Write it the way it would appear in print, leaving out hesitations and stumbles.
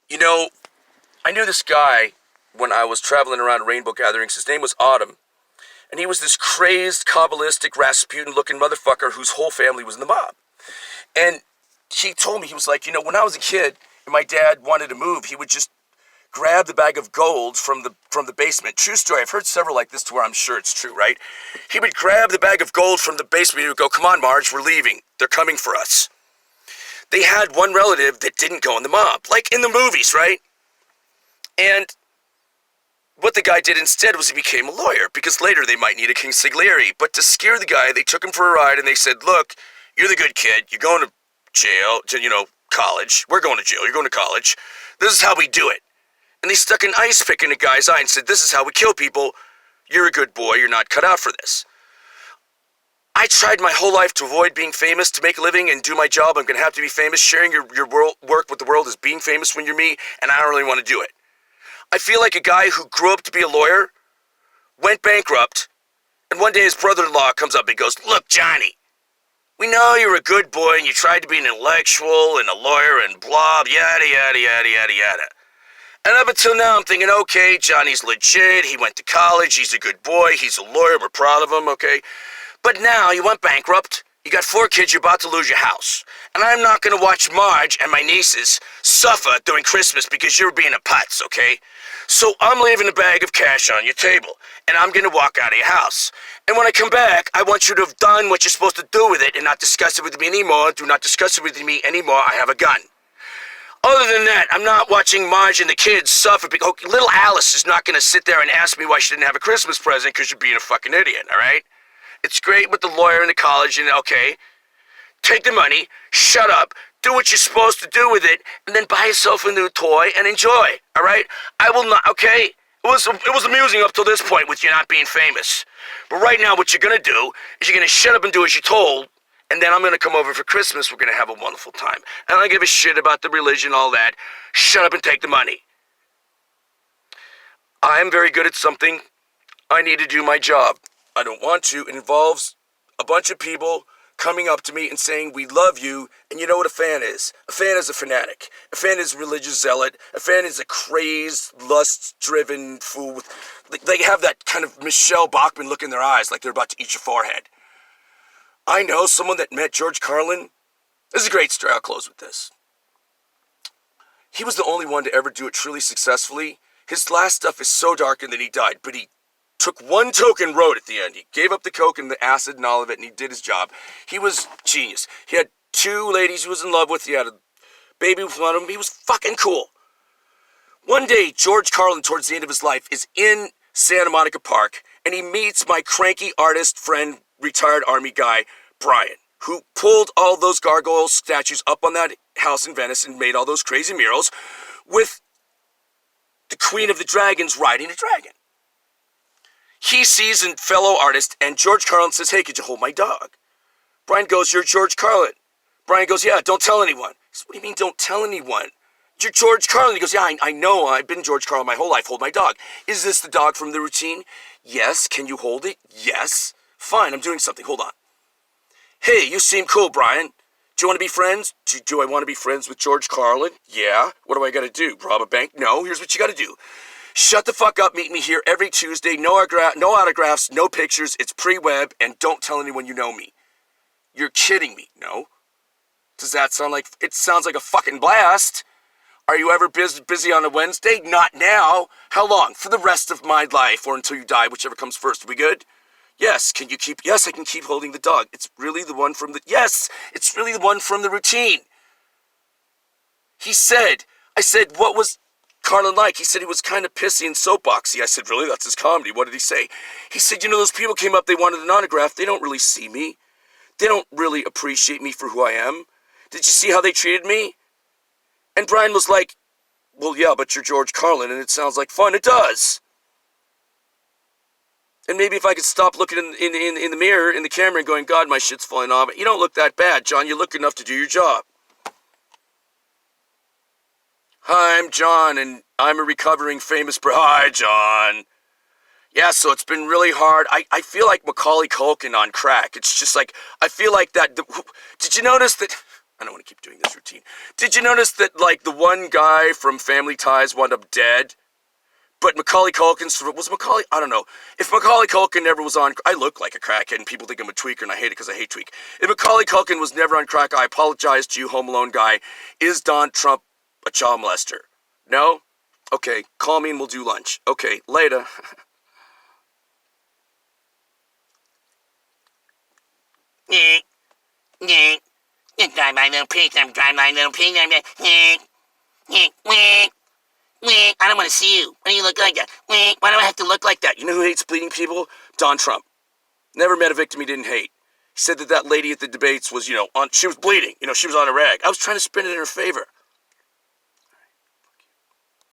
You know, I knew this guy when I was traveling around rainbow gatherings. His name was Autumn. And he was this crazed, Kabbalistic, Rasputin-looking motherfucker whose whole family was in the mob. And he told me, he was like, you know, when I was a kid and my dad wanted to move, he would just grab the bag of gold from the basement. True story. I've heard several like this to where I'm sure it's true, right? He would grab the bag of gold from the basement. He would go, come on, Marge, we're leaving. They're coming for us. They had one relative that didn't go in the mob, like in the movies, right? And what the guy did instead was he became a lawyer, because later they might need a consigliere. But to scare the guy, they took him for a ride and they said, look, you're the good kid. You're going to jail, college. We're going to jail. You're going to college. This is how we do it. And they stuck an ice pick in a guy's eye and said, this is how we kill people. You're a good boy. You're not cut out for this. I tried my whole life to avoid being famous, to make a living and do my job. I'm going to have to be famous. Sharing your work with the world is being famous when you're me, and I don't really want to do it. I feel like a guy who grew up to be a lawyer, went bankrupt, and one day his brother-in-law comes up and goes, look, Johnny, we know you're a good boy and you tried to be an intellectual and a lawyer and blah, yada, yada, yada, yada, yada. And up until now, I'm thinking, okay, Johnny's legit, he went to college, he's a good boy, he's a lawyer, we're proud of him, okay? But now you went bankrupt, you got 4 kids, you're about to lose your house. And I'm not going to watch Marge and my nieces suffer during Christmas because you're being a putz, okay? So I'm leaving a bag of cash on your table, and I'm going to walk out of your house. And when I come back, I want you to have done what you're supposed to do with it and not discuss it with me anymore. Do not discuss it with me anymore. I have a gun. Other than that, I'm not watching Marge and the kids suffer. Little Alice is not going to sit there and ask me why she didn't have a Christmas present because you're being a fucking idiot, all right? It's great with the lawyer and the college, and okay, take the money, shut up, do what you're supposed to do with it, and then buy yourself a new toy and enjoy, all right? I will not, okay? It was amusing up till this point with you not being famous. But right now, what you're going to do is you're going to shut up and do as you're told, and then I'm going to come over for Christmas. We're going to have a wonderful time. And I don't give a shit about the religion, all that. Shut up and take the money. I'm very good at something. I need to do my job. I don't want to. It involves a bunch of people coming up to me and saying, we love you, and you know what a fan is. A fan is a fanatic. A fan is a religious zealot. A fan is a crazed, lust-driven fool. They have that kind of Michelle Bachmann look in their eyes, like they're about to eat your forehead. I know someone that met George Carlin. This is a great story. I'll close with this. He was the only one to ever do it truly successfully. His last stuff is so dark and then he died, but he took one toke and wrote at the end. He gave up the coke and the acid and all of it, and he did his job. He was genius. He had 2 ladies he was in love with. He had a baby with one of them. He was fucking cool. One day, George Carlin, towards the end of his life, is in Santa Monica Park, and he meets my cranky artist friend, retired Army guy, Brian, who pulled all those gargoyle statues up on that house in Venice and made all those crazy murals with the Queen of the Dragons riding a dragon. He sees a fellow artist, and George Carlin says, hey, could you hold my dog? Brian goes, you're George Carlin. Brian goes, yeah, don't tell anyone. He says, what do you mean don't tell anyone? You're George Carlin. He goes, yeah, I know. I've been George Carlin my whole life. Hold my dog. Is this the dog from the routine? Yes. Can you hold it? Yes. Fine, I'm doing something. Hold on. Hey, you seem cool, Brian. Do you want to be friends? Do I want to be friends with George Carlin? Yeah. What do I got to do? Rob a bank? No. Here's what you got to do. Shut the fuck up, meet me here every Tuesday, no autographs, no pictures, it's pre-web, and don't tell anyone you know me. You're kidding me, no? Does that sound like, it sounds like a fucking blast. Are you ever busy on a Wednesday? Not now. How long? For the rest of my life, or until you die, whichever comes first. Are we good? Yes, yes, I can keep holding the dog. It's really the one from it's really the one from the routine. I said, what was Carlin like? He said he was kind of pissy and soapboxy. I said, really? That's his comedy. What did he say? He said, those people came up, they wanted an autograph. They don't really see me. They don't really appreciate me for who I am. Did you see how they treated me? And Brian was like, well, yeah, but you're George Carlin, and it sounds like fun. It does. And maybe if I could stop looking in the mirror, in the camera, and going, God, my shit's falling off. You don't look that bad, John. You look enough to do your job. Hi, I'm John, and I'm a recovering famous Hi, John. Yeah, so it's been really hard. I feel like Macaulay Culkin on crack. It's just like, I feel like that. Did you notice that I don't want to keep doing this routine. Did you notice that, like, the one guy from Family Ties wound up dead? But Macaulay Culkin, was Macaulay, I don't know. If Macaulay Culkin never was on, I look like a crackhead and people think I'm a tweaker and I hate it because I hate tweak. If Macaulay Culkin was never on crack, I apologize to you, Home Alone guy. Is Don Trump a child molester? No? Okay, call me and we'll do lunch. Okay, later. Drive my little pig, drive my little pig, I don't want to see you. Why do you look like that? Why do I have to look like that? You know who hates bleeding people? Don Trump. Never met a victim he didn't hate. He said that lady at the debates was, she was bleeding. She was on a rag. I was trying to spin it in her favor.